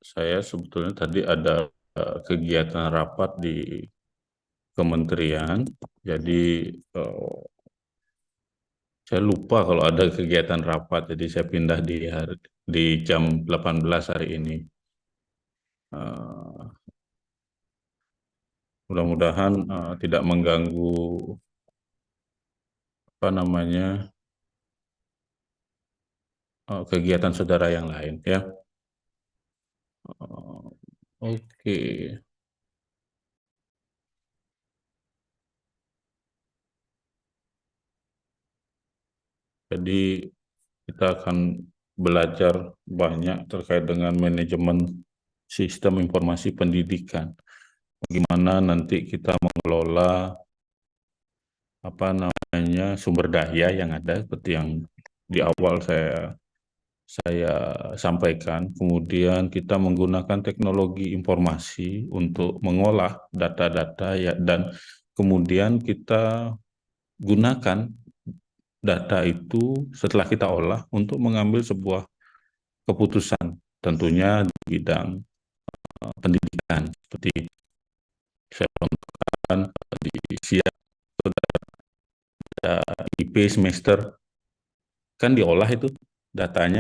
saya sebetulnya tadi ada kegiatan rapat di kementerian, jadi eh, saya lupa kalau ada kegiatan rapat, jadi saya pindah di jam 18 hari ini. Eh, Mudah-mudahan tidak mengganggu apa namanya kegiatan saudara yang lain ya. Oke, jadi kita akan belajar banyak terkait dengan manajemen sistem informasi pendidikan. Bagaimana nanti kita mengelola apa namanya sumber daya yang ada seperti yang di awal saya sampaikan. Kemudian kita menggunakan teknologi informasi untuk mengolah data-data ya, dan kemudian kita gunakan data itu setelah kita olah untuk mengambil sebuah keputusan, tentunya di bidang pendidikan. Seperti saya contohkan di SIA ada IP semester, kan diolah itu datanya.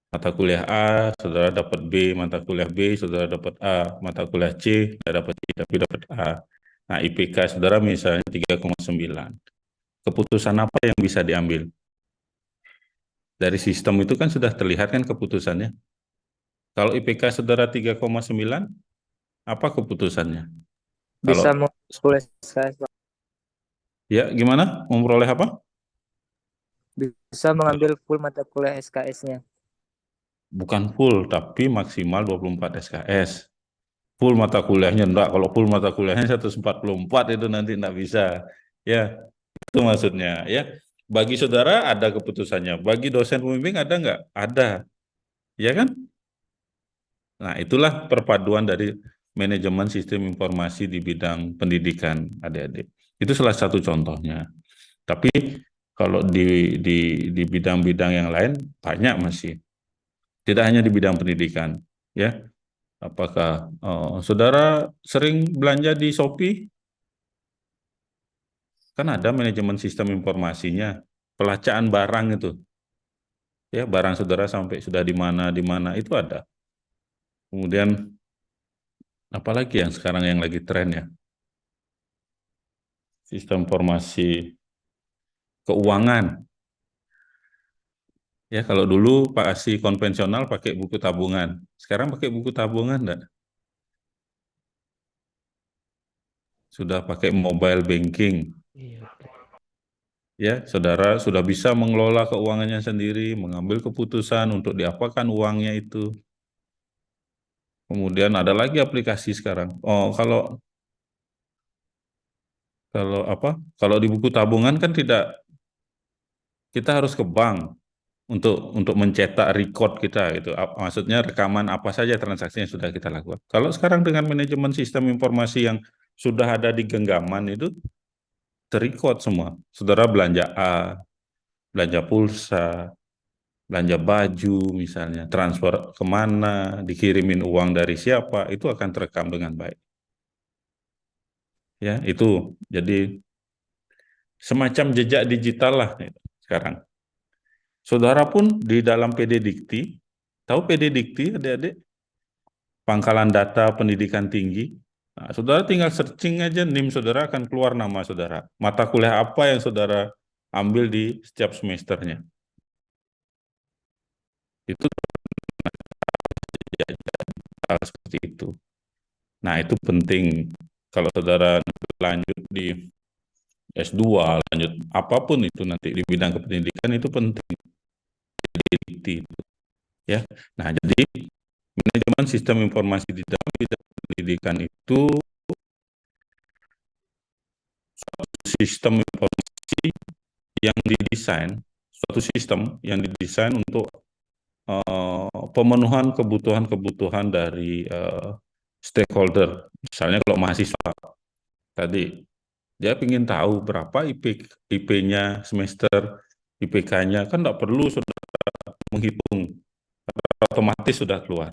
Mata kuliah A, saudara dapat B, mata kuliah B, saudara dapat A, mata kuliah C, tidak dapat C, tapi dapat A. Nah, IPK saudara misalnya 3,9. Keputusan apa yang bisa diambil? Dari sistem itu kan sudah terlihat kan keputusannya. Kalau IPK saudara 3,9, apa keputusannya? Kalau Bisa memperoleh SKS, Pak. ya gimana? Memperoleh apa? Bisa mengambil full mata kuliah SKS-nya. Bukan full, tapi maksimal 24 SKS. Full mata kuliahnya enggak. Kalau full mata kuliahnya 144 itu nanti enggak bisa. Ya, itu maksudnya ya. Bagi saudara ada keputusannya. Bagi dosen pembimbing ada enggak? Ada. Ya kan? Nah, itulah perpaduan dari manajemen sistem informasi di bidang pendidikan, adik-adik. Itu salah satu contohnya. Tapi kalau di di bidang-bidang yang lain banyak masih. Tidak hanya di bidang pendidikan, ya. Apakah saudara sering belanja di Shopee? Kan ada manajemen sistem informasinya, pelacaan barang itu, ya barang saudara sampai sudah di mana itu ada. Kemudian apalagi yang sekarang yang lagi tren ya, sistem informasi keuangan. Ya kalau dulu Pak Asi konvensional pakai buku tabungan, sekarang pakai buku tabungan enggak? Sudah pakai mobile banking. Iya. Ya, saudara sudah bisa mengelola keuangannya sendiri, mengambil keputusan untuk diapakan uangnya itu. Kemudian ada lagi aplikasi sekarang. Oh, kalau kalau apa? Kalau di buku tabungan kan tidak, kita harus ke bank untuk mencetak record kita itu. Maksudnya rekaman apa saja transaksi yang sudah kita lakukan. Kalau sekarang dengan manajemen sistem informasi yang sudah ada di genggaman itu terrecord semua. Saudara belanja A, belanja pulsa, belanja baju misalnya, transfer kemana, dikirimin uang dari siapa, itu akan terekam dengan baik. Ya, itu jadi semacam jejak digital lah gitu, sekarang. Saudara pun di dalam PD Dikti, tahu PD Dikti adik-adik? Pangkalan data pendidikan tinggi. Nah, saudara tinggal searching aja NIM saudara akan keluar nama saudara. Mata kuliah apa yang saudara ambil di setiap semesternya. Itu ya, hal seperti itu. Nah, itu penting kalau saudara lanjut di S2, lanjut apapun itu nanti di bidang kependidikan itu penting diteliti, ya. Nah, jadi manajemen sistem informasi di dalam bidang pendidikan itu sistem informasi yang didesain, suatu sistem yang didesain untuk pemenuhan kebutuhan-kebutuhan dari stakeholder. Misalnya kalau mahasiswa tadi dia ingin tahu berapa IP-nya semester, IPK-nya kan tidak perlu sudah menghitung, otomatis sudah keluar.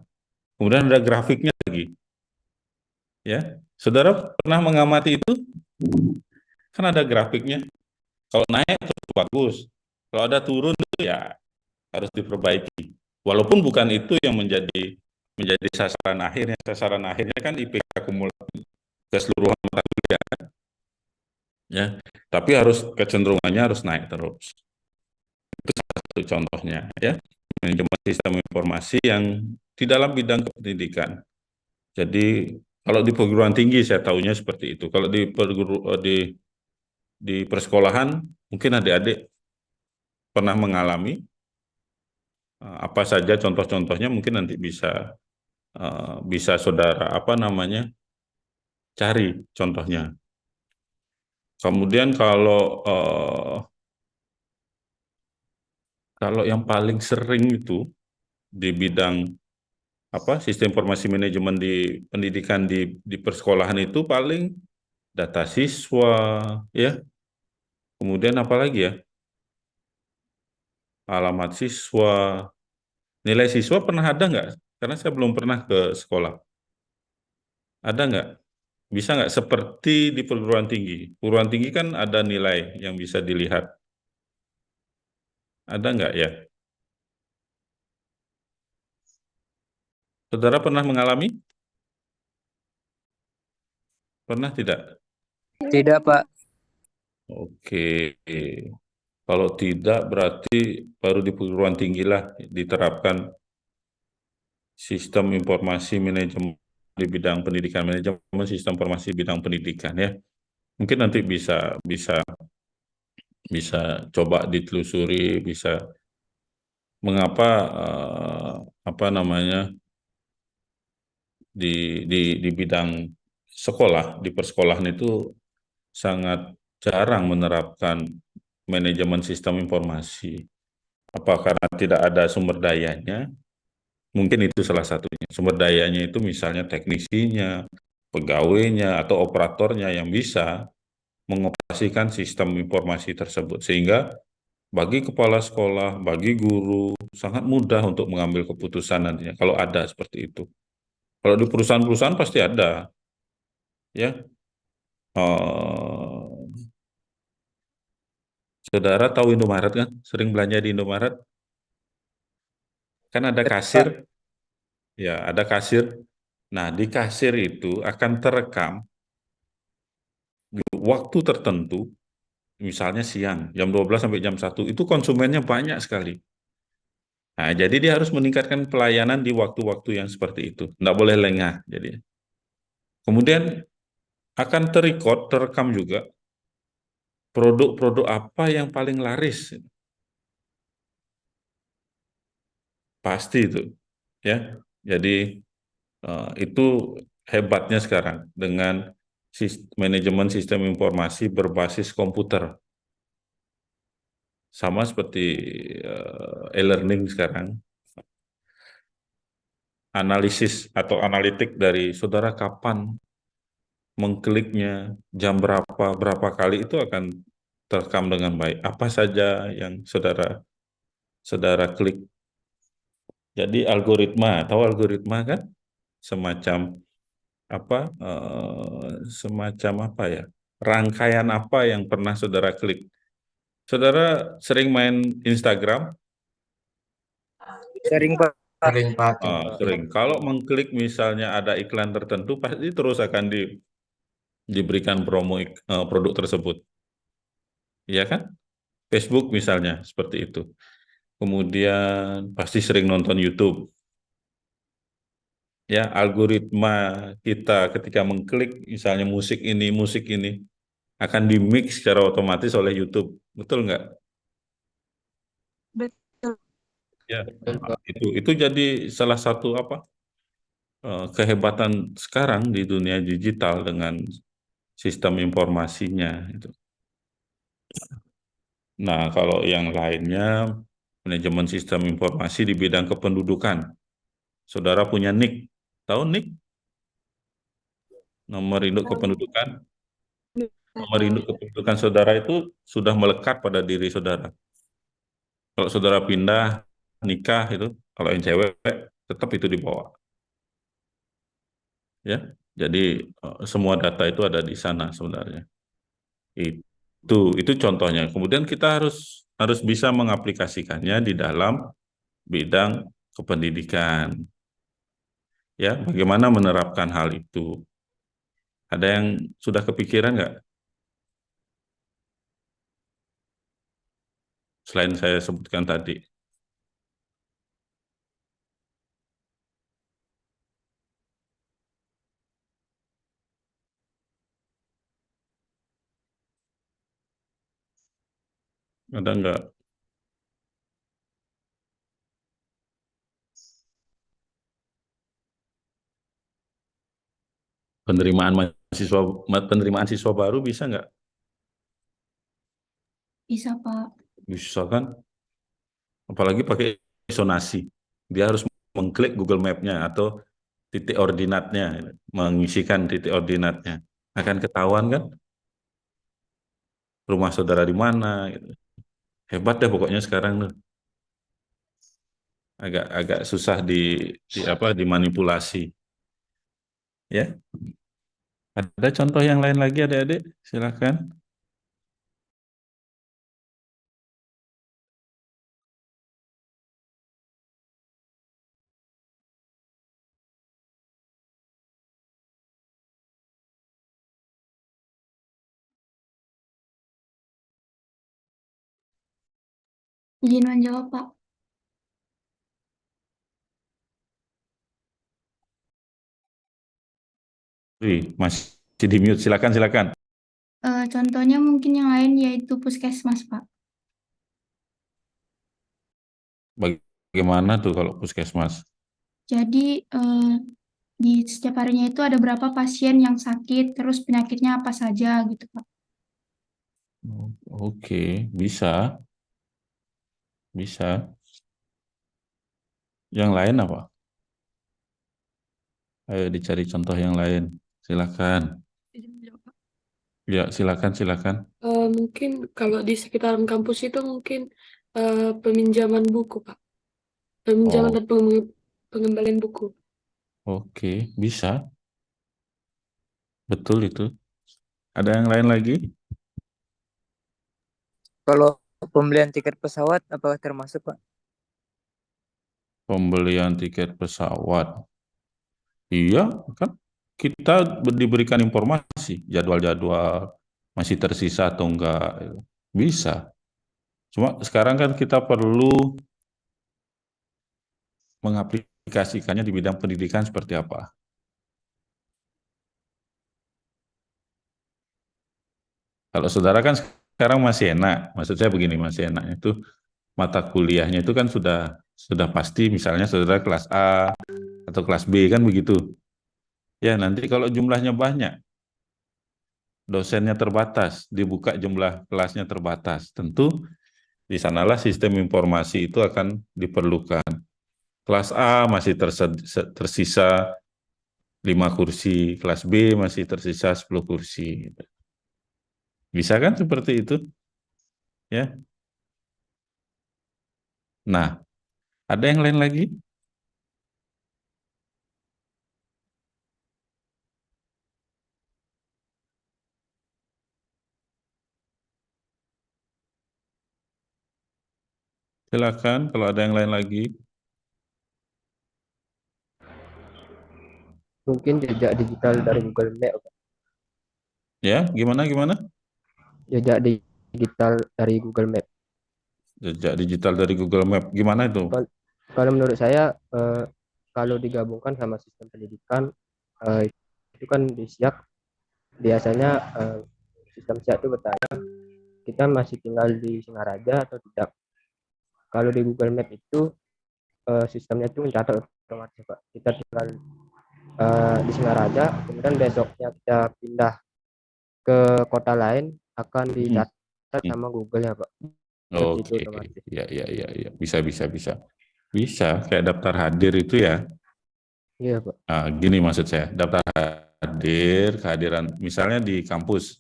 Kemudian ada grafiknya lagi. Ya, saudara pernah mengamati itu? Kan ada grafiknya. Kalau naik itu bagus. Kalau ada turun itu ya harus diperbaiki. Walaupun bukan itu yang menjadi sasaran akhirnya. Sasaran akhirnya kan IPK kumulatif keseluruhan mata kuliah, ya. Tapi harus kecenderungannya harus naik terus. Itu satu contohnya, ya. Manajemen sistem informasi yang di dalam bidang pendidikan. Jadi kalau di perguruan tinggi saya tahunya seperti itu. Kalau di persekolahan mungkin adik-adik pernah mengalami apa saja contoh-contohnya, mungkin nanti bisa saudara apa namanya cari contohnya. Kemudian kalau yang paling sering itu di bidang apa sistem informasi manajemen di pendidikan di persekolahan itu paling data siswa, ya. Kemudian apa lagi ya? Alamat siswa, nilai siswa pernah ada nggak? Karena saya belum pernah ke sekolah. Ada nggak? Bisa nggak seperti di perguruan tinggi? Perguruan tinggi kan ada nilai yang bisa dilihat. Ada nggak ya? Saudara pernah mengalami? Pernah tidak? Tidak, Pak. Oke. Kalau tidak berarti baru di perguruan tinggi lah diterapkan sistem informasi manajemen di bidang pendidikan, manajemen sistem informasi bidang pendidikan, ya. Mungkin nanti bisa bisa bisa coba ditelusuri, bisa mengapa apa namanya di bidang sekolah, di persekolahan itu sangat jarang menerapkan manajemen sistem informasi. Apa karena tidak ada sumber dayanya? Mungkin itu salah satunya. Sumber dayanya itu misalnya teknisinya, pegawainya, atau operatornya yang bisa mengoperasikan sistem informasi tersebut. Sehingga bagi kepala sekolah, bagi guru, sangat mudah untuk mengambil keputusan nantinya kalau ada seperti itu. Kalau di perusahaan-perusahaan pasti ada, ya. Eh, Saudara tahu Indomaret kan? Sering belanja di Indomaret? Kan ada kasir, Pak, ya ada kasir. Nah, di kasir itu akan terekam di waktu tertentu, misalnya siang, jam 12 sampai jam 1 itu konsumennya banyak sekali. Nah, jadi dia harus meningkatkan pelayanan di waktu-waktu yang seperti itu. Nggak boleh lengah, jadi. Kemudian akan terekam juga produk-produk apa yang paling laris. Pasti itu, ya. Jadi itu hebatnya sekarang dengan manajemen sistem informasi berbasis komputer. Sama seperti e-learning sekarang. Analisis atau analitik dari saudara kapan mengkliknya, jam berapa, berapa kali itu akan terekam dengan baik. Apa saja yang saudara saudara klik. Jadi algoritma, tahu algoritma kan? Semacam apa? Semacam apa ya? Rangkaian apa yang pernah saudara klik? Saudara sering main Instagram? sering, Pak. Sering Pak. Sering. Kalau mengklik misalnya ada iklan tertentu, pasti terus akan diberikan promo produk tersebut. Iya kan? Facebook misalnya, seperti itu. Kemudian pasti sering nonton YouTube. Ya, algoritma kita ketika mengklik misalnya musik ini akan di-mix secara otomatis oleh YouTube. Betul nggak? Betul. Ya, Betul, Pak. itu jadi salah satu apa kehebatan sekarang di dunia digital dengan sistem informasinya. Itu. Nah, kalau yang lainnya manajemen sistem informasi di bidang kependudukan. Saudara punya NIK. Tahu NIK? Nomor induk kependudukan. Nomor induk kependudukan saudara itu sudah melekat pada diri saudara. Kalau saudara pindah, nikah itu, kalau yang cewek, tetap itu dibawa. ya. Jadi semua data itu ada di sana sebenarnya. Itu contohnya. Kemudian kita harus harus bisa mengaplikasikannya di dalam bidang kependidikan. Ya, bagaimana menerapkan hal itu? Ada yang sudah kepikiran nggak? Selain saya sebutkan tadi, ada nggak penerimaan mahasiswa, penerimaan siswa baru bisa nggak? Bisa, Pak. Bisa kan? Apalagi pakai zonasi. Dia harus mengklik Google Map-nya atau titik ordinatnya, mengisikan titik ordinatnya. Akan ketahuan kan rumah saudara di mana. Gitu. Hebat deh pokoknya sekarang tuh. Agak susah di apa dimanipulasi. Ya, ada contoh yang lain lagi adik-adik? Silakan. Izin menjawab, Pak. Wih, masih di mute. Silakan, silakan. Contohnya mungkin yang lain yaitu puskesmas, Pak. Bagaimana tuh kalau puskesmas? Jadi di setiap harinya itu ada berapa pasien yang sakit, terus penyakitnya apa saja gitu, Pak. Oke, bisa, bisa. Yang lain apa? Ayo dicari contoh yang lain. Silakan. Izin menjawab, Pak. Ya, silakan, silakan. Mungkin kalau di sekitaran kampus itu mungkin peminjaman buku, Pak. Peminjaman Oh, dan pengembalian buku. oke, bisa. Betul itu. Ada yang lain lagi? Kalau pembelian tiket pesawat apakah termasuk, Pak? Pembelian tiket pesawat. Iya, kan kita diberikan informasi jadwal-jadwal masih tersisa atau enggak. Bisa. Cuma sekarang kan kita perlu mengaplikasikannya di bidang pendidikan seperti apa. Kalau saudara kan sekarang masih enak, maksud saya begini, masih enak itu mata kuliahnya itu kan sudah pasti, misalnya saudara kelas A atau kelas B kan begitu. Ya nanti kalau jumlahnya banyak, dosennya terbatas, dibuka jumlah kelasnya terbatas, tentu di sanalah sistem informasi itu akan diperlukan. Kelas A masih tersisa 5 kursi, kelas B masih tersisa 10 kursi. Bisa kan seperti itu? Ya. Nah, ada yang lain lagi? Silakan kalau ada yang lain lagi. Mungkin jejak digital dari Google Map, Pak. Ya, gimana gimana? Jejak digital dari Google Map. Jejak digital dari Google Map. Gimana itu? Kalau menurut saya kalau digabungkan sama sistem pendidikan itu kan di Siak biasanya sistem Siak itu bertanya kita masih tinggal di Singaraja atau tidak. Kalau di Google Map itu sistemnya itu mencatat otomatis, Pak. Kita tinggal di Singaraja, kemudian besoknya kita pindah ke kota lain akan dicatat sama Google ya, Pak. Seperti itu Oke, otomatis. ya, ya, ya, ya, bisa, bisa, bisa, bisa. Kayak daftar hadir itu ya. Iya, Pak. Nah, gini maksud saya, daftar hadir, kehadiran, misalnya di kampus,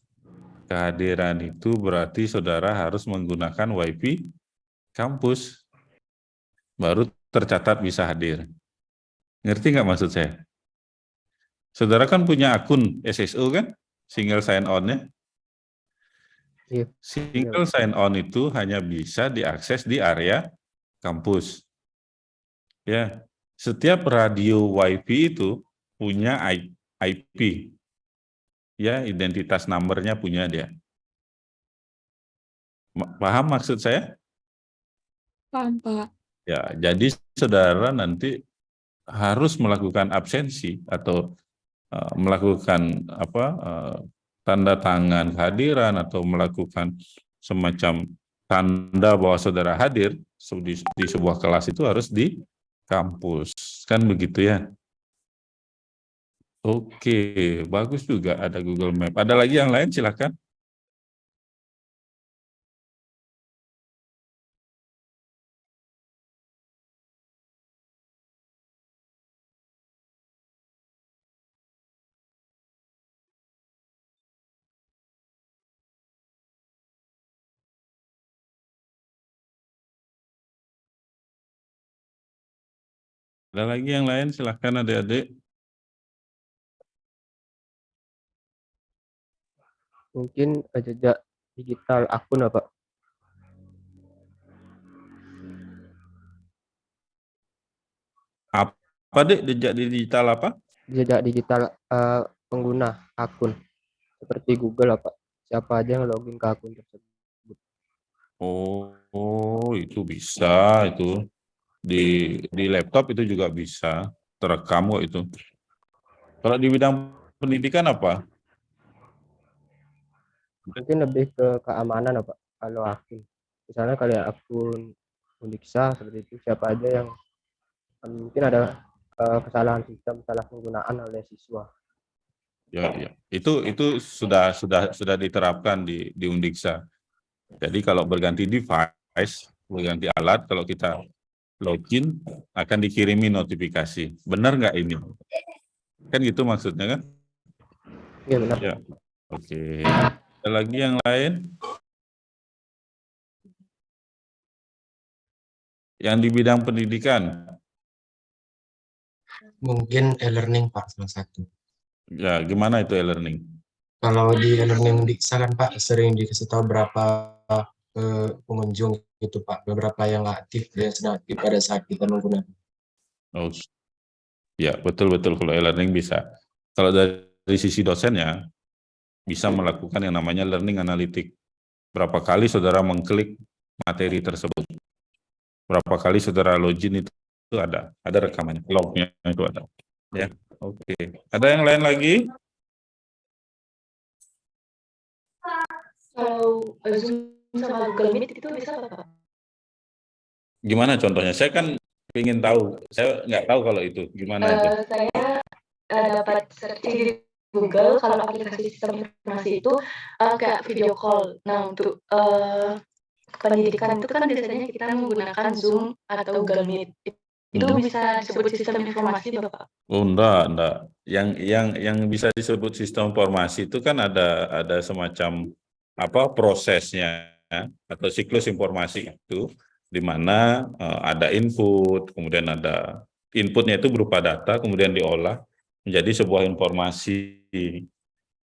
kehadiran itu berarti saudara harus menggunakan WiFi kampus, baru tercatat bisa hadir. Ngerti nggak maksud saya? Saudara kan punya akun SSO kan? Single sign on-nya. Iya. Single sign on itu hanya bisa diakses di area kampus. Ya, setiap radio WiFi itu punya IP. Ya, identitas numbernya punya dia. Paham maksud saya? Paham, Pak. Ya, jadi saudara nanti harus melakukan absensi atau melakukan tanda tangan kehadiran atau melakukan semacam tanda bahwa saudara hadir di sebuah kelas itu harus di kampus, kan begitu ya? Oke, bagus juga ada Google Map. Ada lagi yang lain, silakan. Ada lagi yang lain, silakan adik-adik. Mungkin jejak digital akun apa? Apa dek jejak digital apa? Jejak digital pengguna akun seperti Google apa? Siapa aja yang login ke akun tersebut? Oh, itu bisa itu di laptop itu juga bisa terekam kok itu. Kalau di bidang pendidikan apa? Mungkin lebih ke keamanan apa? Kalau akun, misalnya kayak akun Undiksa seperti itu, siapa aja yang mungkin ada kesalahan sistem, salah penggunaan oleh siswa. Ya, ya. Itu sudah diterapkan di Undiksa. Jadi kalau berganti device, berganti alat, kalau kita login akan dikirimi notifikasi. Benar nggak ini? Kan gitu maksudnya kan? Iya benar. Ya. Oke. Ada lagi yang lain? Yang di bidang pendidikan? Mungkin e-learning Pak salah satu. Ya, gimana itu e-learning? Kalau di e-learning Diksa kan Pak sering dikasih tahu berapa pengunjung gitu Pak, beberapa yang aktif dan sedang aktif pada saat kita menggunakan. Oh, ya betul-betul kalau e-learning bisa. Kalau dari sisi dosennya bisa melakukan yang namanya learning analytic. Berapa kali saudara mengklik materi tersebut? Berapa kali saudara login itu ada rekamannya, lognya itu ada. Ya, oke. Ada yang lain lagi? Kalau Zoom sama Google Meet itu bisa apa, Pak? Gimana contohnya? Saya kan ingin tahu. Saya nggak tahu kalau itu. Gimana itu? Saya dapat searching di Google kalau aplikasi sistem informasi itu kayak video call. Nah, untuk pendidikan itu kan biasanya kita menggunakan Zoom atau Google Meet. Itu bisa disebut sistem informasi, Bapak? Oh, enggak. Yang bisa disebut sistem informasi itu kan ada semacam prosesnya atau siklus informasi itu di mana ada input, kemudian ada inputnya itu berupa data, kemudian diolah menjadi sebuah informasi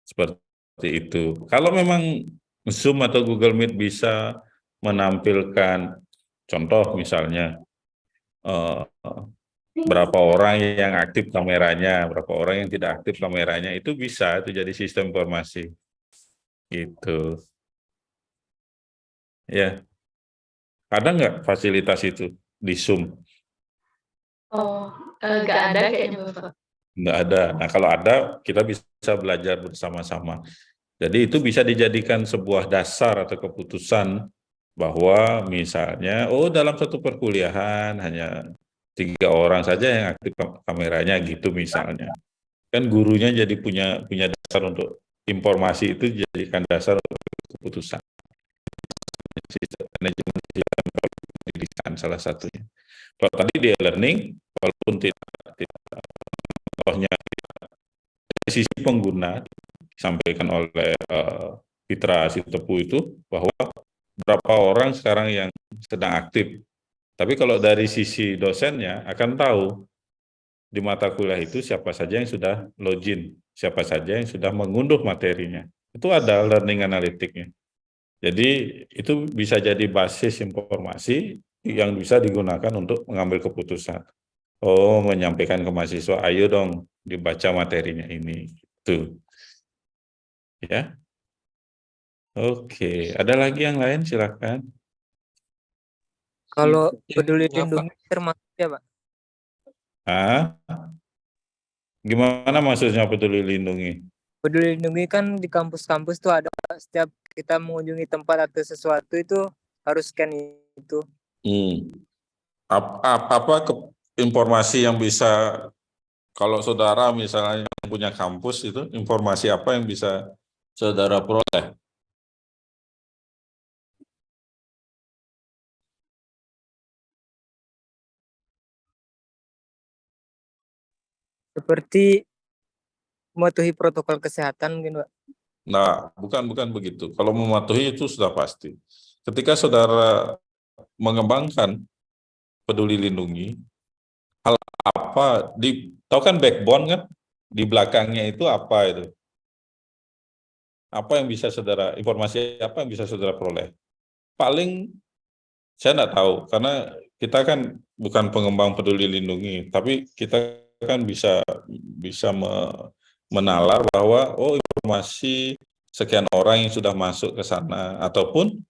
seperti itu. Kalau memang Zoom atau Google Meet bisa menampilkan contoh misalnya berapa orang yang aktif kameranya, berapa orang yang tidak aktif kameranya, itu bisa itu jadi sistem informasi. Gitu. Ya. Ada nggak fasilitas itu di Zoom? Oh, nggak ada kayaknya, Bapak. Nggak ada. Nah, kalau ada, kita bisa belajar bersama-sama. Jadi itu bisa dijadikan sebuah dasar atau keputusan bahwa misalnya, dalam satu perkuliahan hanya 3 orang saja yang aktif kameranya gitu misalnya. Kan gurunya jadi punya dasar untuk informasi itu dijadikan dasar untuk keputusan. Sistem manajemen sistem pendidikan salah satunya. Kalau tadi di e-learning, walaupun tidak contohnya dari sisi pengguna disampaikan oleh Fitra Sitepu itu bahwa berapa orang sekarang yang sedang aktif. Tapi kalau dari sisi dosennya akan tahu di mata kuliah itu siapa saja yang sudah login, siapa saja yang sudah mengunduh materinya. Itu ada learning analytic-nya. Jadi itu bisa jadi basis informasi yang bisa digunakan untuk mengambil keputusan. Oh, menyampaikan ke mahasiswa, ayo dong dibaca materinya ini. Tuh. Ya. Oke, ada lagi yang lain silakan. Kalau Ya, peduli ya, Pak. lindungi termasuk ya, Pak? Ah, gimana maksudnya peduli lindungi? Peduli lindungi kan di kampus-kampus tuh ada, setiap kita mengunjungi tempat atau sesuatu itu harus scan itu. Informasi yang bisa, kalau saudara misalnya yang punya kampus itu, informasi apa yang bisa saudara peroleh? Seperti mematuhi protokol kesehatan mungkin, Pak. Nah, bukan begitu. Kalau mematuhi itu sudah pasti. Ketika saudara mengembangkan peduli lindungi, hal apa tahu kan backbone kan? Di belakangnya itu apa itu? Apa yang bisa saudara, informasi apa yang bisa saudara peroleh? Paling saya nggak tahu, karena kita kan bukan pengembang peduli lindungi, tapi kita kan bisa menalar bahwa oh informasi sekian orang yang sudah masuk ke sana, ataupun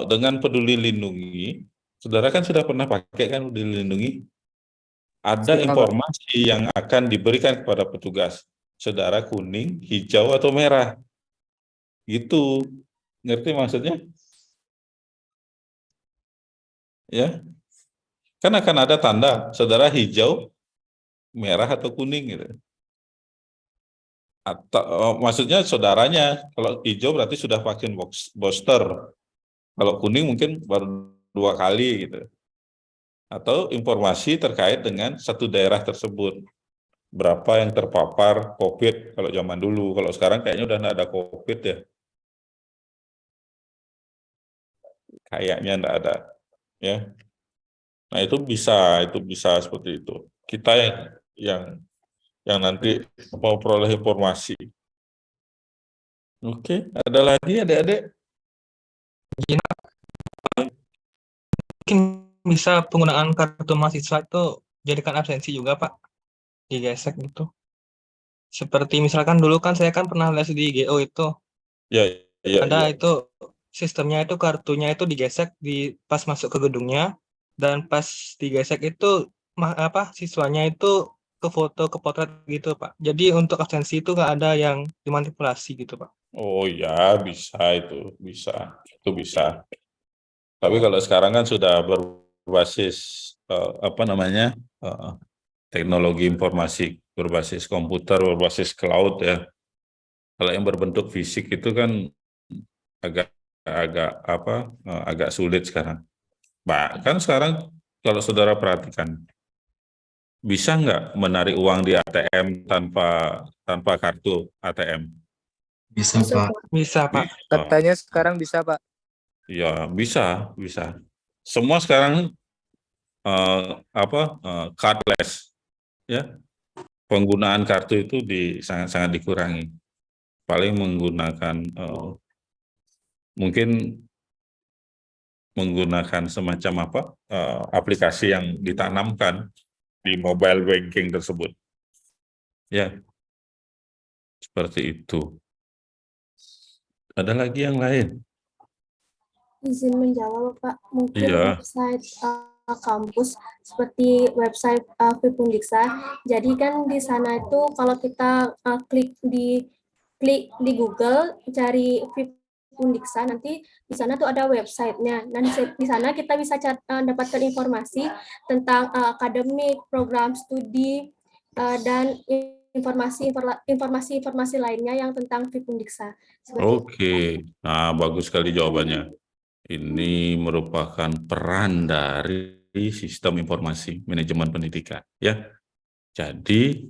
dengan peduli lindungi, saudara kan sudah pernah pakai kan peduli lindungi, ada Sudah, Pak. informasi yang akan diberikan kepada petugas, saudara kuning, hijau atau merah, gitu, ngerti maksudnya? Ya, kan akan ada tanda saudara hijau, merah atau kuning gitu. Atau maksudnya saudaranya, kalau hijau berarti sudah vaksin booster, kalau kuning mungkin baru 2 kali gitu. Atau informasi terkait dengan satu daerah tersebut, berapa yang terpapar COVID kalau zaman dulu, kalau sekarang kayaknya udah nggak ada COVID ya. Kayaknya nggak ada, ya. Nah itu bisa seperti itu. Kita yang nanti mau peroleh informasi. Oke, ada lagi adik-adik? Mungkin bisa penggunaan kartu mahasiswa itu jadikan absensi juga, Pak, digesek gitu. Seperti misalkan dulu kan saya kan pernah les di GO itu, Ya, ada itu sistemnya itu kartunya itu digesek pas masuk ke gedungnya, dan pas digesek itu siswanya itu ke foto, ke potret gitu, Pak. Jadi untuk absensi itu nggak ada yang dimanipulasi gitu, Pak. Oh ya, bisa itu, bisa. Tapi kalau sekarang kan sudah berbasis teknologi informasi, berbasis komputer, berbasis cloud ya. Kalau yang berbentuk fisik itu kan agak sulit sekarang. Bahkan sekarang kalau saudara perhatikan, bisa nggak menarik uang di ATM tanpa kartu ATM? Bisa, Pak. Bisa, Pak. Katanya sekarang bisa, Pak. Ya, bisa. Semua sekarang cardless, ya. Penggunaan kartu itu sangat dikurangi. Paling menggunakan semacam aplikasi yang ditanamkan di mobile banking tersebut. Ya, seperti itu. Ada lagi yang lain? Izin menjawab, Pak. Mungkin Iya. website kampus seperti website Vipundiksa. Jadi kan di sana itu kalau kita klik di Google cari Vipundiksa, nanti di sana tuh ada websitenya. Dan di sana kita bisa dapatkan informasi tentang akademik, program studi, dan informasi lainnya yang tentang Vipundiksa. Oke. Nah, bagus sekali jawabannya. Ini merupakan peran dari sistem informasi manajemen pendidikan, ya. Jadi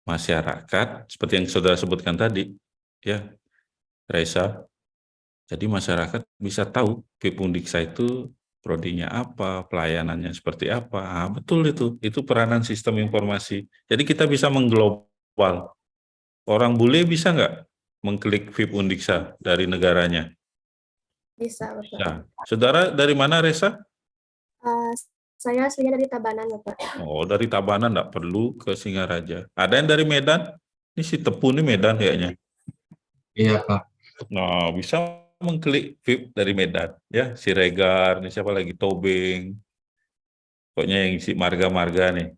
masyarakat seperti yang saudara sebutkan tadi, ya, Reza. Jadi masyarakat bisa tahu Vipundiksa itu prodinya apa, pelayanannya seperti apa. Betul itu peranan sistem informasi. Jadi kita bisa mengglobal. Orang bule bisa nggak mengklik VIP Undiksa dari negaranya? Bisa, Bapak. Nah, saudara dari mana, Resa? Saya aslinya dari Tabanan, Bapak. Oh, dari Tabanan nggak perlu ke Singaraja. Ada yang dari Medan? Ini si Tepu nih Medan kayaknya. Iya, Pak. Nah, bisa mengklik VIP dari Medan. Ya, Siregar, ini siapa lagi? Tobing. Pokoknya yang si marga-marga nih.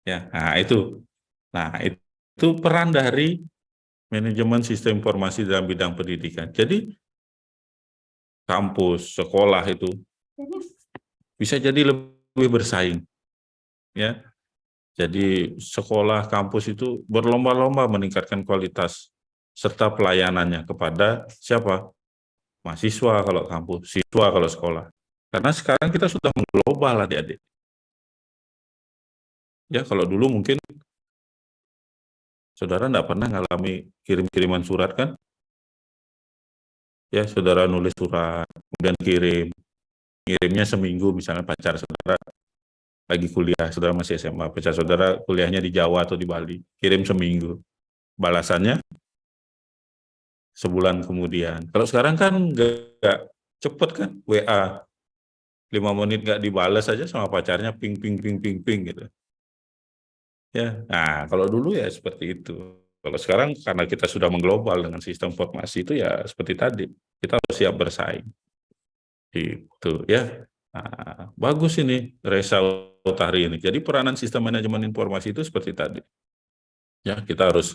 Ya, nah itu. Nah, itu peran dari manajemen sistem informasi dalam bidang pendidikan. Jadi, kampus, sekolah itu bisa jadi lebih bersaing. Ya, jadi sekolah, kampus itu berlomba-lomba meningkatkan kualitas serta pelayanannya kepada siapa? Mahasiswa kalau kampus, siswa kalau sekolah. Karena sekarang kita sudah mengglobal adik-adik. Ya, kalau dulu mungkin saudara enggak pernah ngalami kirim-kiriman surat kan? Ya, saudara nulis surat, kemudian kirimnya seminggu, misalnya pacar saudara lagi kuliah, saudara masih SMA, pacar saudara kuliahnya di Jawa atau di Bali, kirim seminggu. Balasannya sebulan kemudian. Kalau sekarang kan nggak cepet kan, WA 5 menit nggak dibalas aja sama pacarnya ping gitu. Ya, nah kalau dulu ya seperti itu. Kalau sekarang karena kita sudah mengglobal dengan sistem informasi itu ya seperti tadi, kita harus siap bersaing. Itu ya. Nah, bagus ini Resa Utari ini. Jadi peranan sistem manajemen informasi itu seperti tadi. Ya, kita harus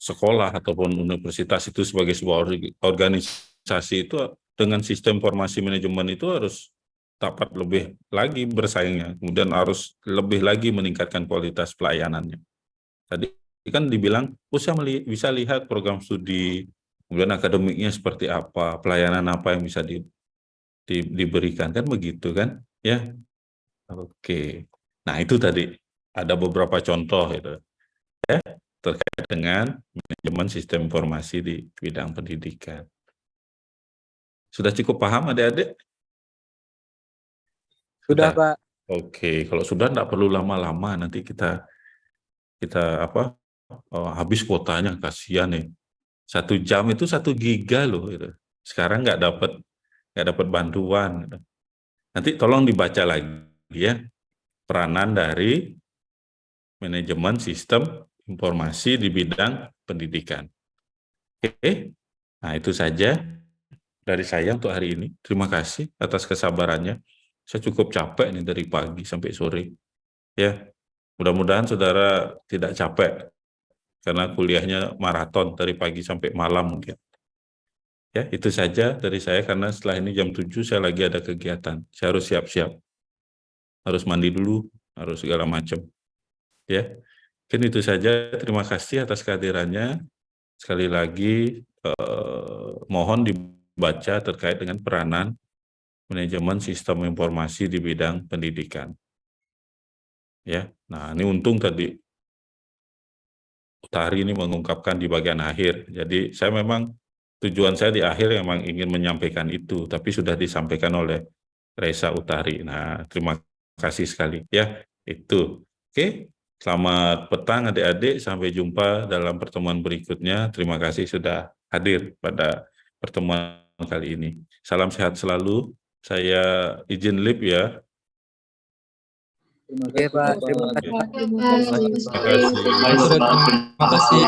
sekolah ataupun universitas itu sebagai sebuah organisasi itu dengan sistem informasi manajemen itu harus dapat lebih lagi bersaingnya, kemudian harus lebih lagi meningkatkan kualitas pelayanannya. Tadi kan dibilang, bisa lihat program studi, kemudian akademiknya seperti apa, pelayanan apa yang bisa diberikan, kan begitu kan? Ya, oke. Nah itu tadi ada beberapa contoh itu, ya, terkait dengan manajemen sistem informasi di bidang pendidikan. Sudah cukup paham adik-adik? Sudah, Pak. Oke, kalau sudah enggak perlu lama-lama, nanti kita habis kuotanya, kasihan nih. 1 jam itu 1 giga loh itu. Sekarang nggak dapat bantuan. Nanti tolong dibaca lagi ya, peranan dari manajemen sistem informasi di bidang pendidikan. Oke, nah itu saja dari saya untuk hari ini. Terima kasih atas kesabarannya. Saya cukup capek nih dari pagi sampai sore. Ya, mudah-mudahan saudara tidak capek karena kuliahnya maraton dari pagi sampai malam mungkin. Ya, itu saja dari saya karena setelah ini jam 7 saya lagi ada kegiatan. Saya harus siap-siap. Harus mandi dulu, harus segala macam. Ya. Mungkin itu saja. Terima kasih atas kehadirannya. Sekali lagi mohon dibaca terkait dengan peranan manajemen sistem informasi di bidang pendidikan. Ya. Nah, ini untung tadi Utari ini mengungkapkan di bagian akhir. Jadi saya memang tujuan saya di akhir memang ingin menyampaikan itu, tapi sudah disampaikan oleh Resa Utari. Nah, terima kasih sekali ya. Itu. Oke. Selamat petang adik-adik. Sampai jumpa dalam pertemuan berikutnya. Terima kasih sudah hadir pada pertemuan kali ini. Salam sehat selalu. Saya izin live ya. Oke, Pak. Terima kasih. Terima kasih.